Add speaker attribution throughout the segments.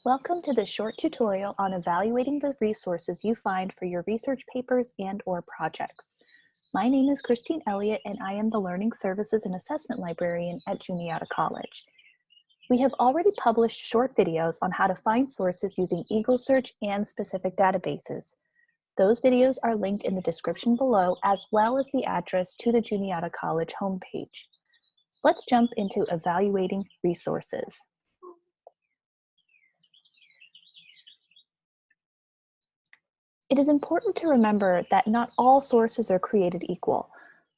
Speaker 1: Welcome to this short tutorial on evaluating the resources you find for your research papers and/or projects. My name is Christine Elliott, and I am the Learning Services and Assessment Librarian at Juniata College. We have already published short videos on how to find sources using Eagle Search and specific databases. Those videos are linked in the description below, as well as the address to the Juniata College homepage. Let's jump into evaluating resources. It is important to remember that not all sources are created equal.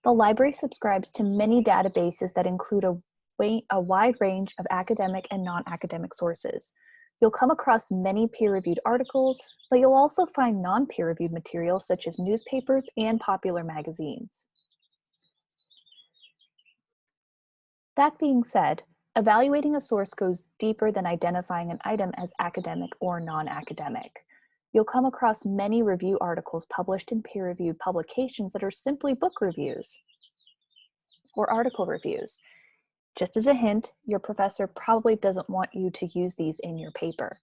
Speaker 1: The library subscribes to many databases that include a wide range of academic and non-academic sources. You'll come across many peer-reviewed articles, but you'll also find non-peer-reviewed materials such as newspapers and popular magazines. That being said, evaluating a source goes deeper than identifying an item as academic or non-academic. You'll come across many review articles published in peer-reviewed publications that are simply book reviews or article reviews. Just as a hint, your professor probably doesn't want you to use these in your paper.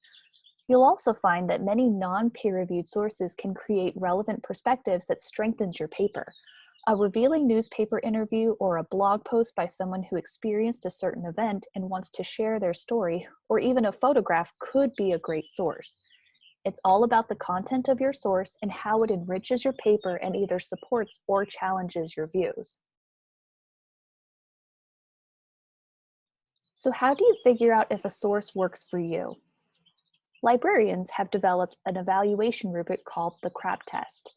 Speaker 1: You'll also find that many non-peer-reviewed sources can create relevant perspectives that strengthens your paper. A revealing newspaper interview or a blog post by someone who experienced a certain event and wants to share their story, or even a photograph, could be a great source. It's all about the content of your source and how it enriches your paper and either supports or challenges your views. So how do you figure out if a source works for you? Librarians have developed an evaluation rubric called the CRAP test.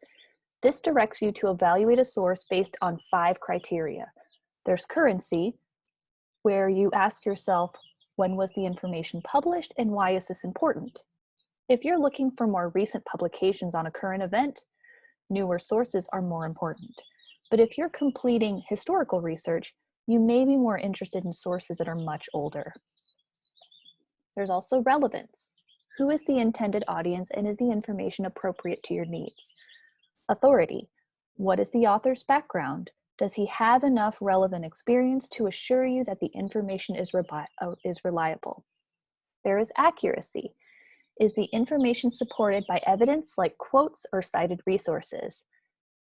Speaker 1: This directs you to evaluate a source based on 5 criteria. There's currency, where you ask yourself, when was the information published and why is this important? If you're looking for more recent publications on a current event, newer sources are more important. But if you're completing historical research, you may be more interested in sources that are much older. There's also relevance. Who is the intended audience and is the information appropriate to your needs? Authority. What is the author's background? Does he have enough relevant experience to assure you that the information is reliable? There is accuracy. Is the information supported by evidence like quotes or cited resources?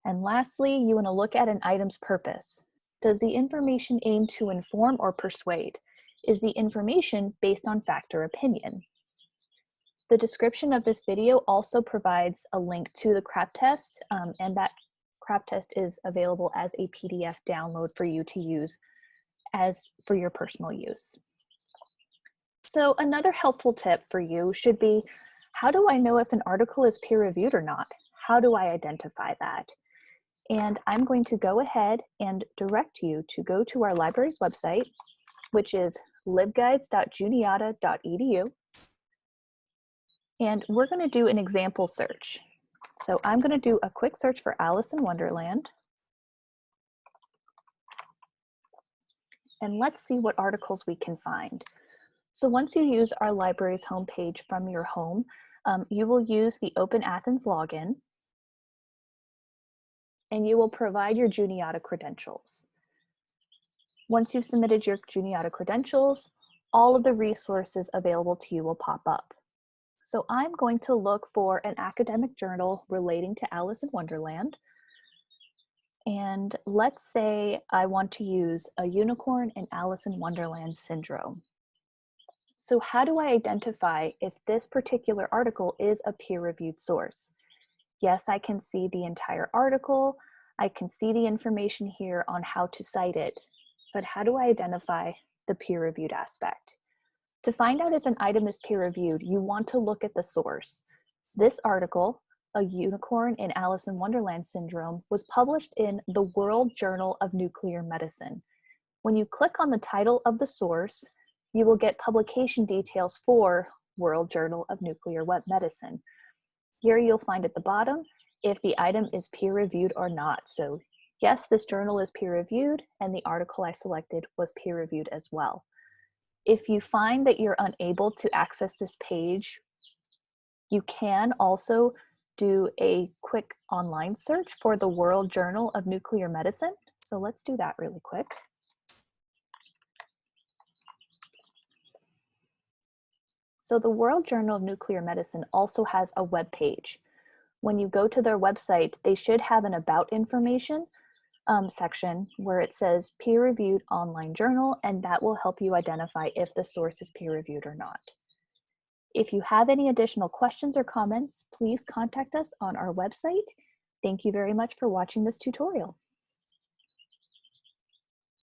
Speaker 1: And lastly, you want to look at an item's purpose. Does the information aim to inform or persuade? Is the information based on fact or opinion? The description of this video also provides a link to the CRAP test, and that CRAP test is available as a PDF download for you to use for your personal use. So another helpful tip for you should be, how do I know if an article is peer-reviewed or not? How do I identify that? And I'm going to go ahead and direct you to go to our library's website, which is libguides.juniata.edu. And we're going to do an example search. So I'm going to do a quick search for Alice in Wonderland. And let's see what articles we can find. So once you use our library's homepage from your home, you will use the Open Athens login, and you will provide your Juniata credentials. Once you've submitted your Juniata credentials, all of the resources available to you will pop up. So I'm going to look for an academic journal relating to Alice in Wonderland. And let's say I want to use a unicorn in Alice in Wonderland syndrome. So how do I identify if this particular article is a peer-reviewed source? Yes, I can see the entire article. I can see the information here on how to cite it, but how do I identify the peer-reviewed aspect? To find out if an item is peer-reviewed, you want to look at the source. This article, A Unicorn in Alice in Wonderland Syndrome, was published in the World Journal of Nuclear Medicine. When you click on the title of the source, you will get publication details for World Journal of Nuclear Medicine. Here you'll find at the bottom if the item is peer-reviewed or not. So yes, this journal is peer-reviewed, and the article I selected was peer-reviewed as well. If you find that you're unable to access this page, you can also do a quick online search for the World Journal of Nuclear Medicine. So let's do that really quick. So the World Journal of Nuclear Medicine also has a web page. When you go to their website, they should have an about information section where it says peer-reviewed online journal, and that will help you identify if the source is peer-reviewed or not. If you have any additional questions or comments, please contact us on our website. Thank you very much for watching this tutorial.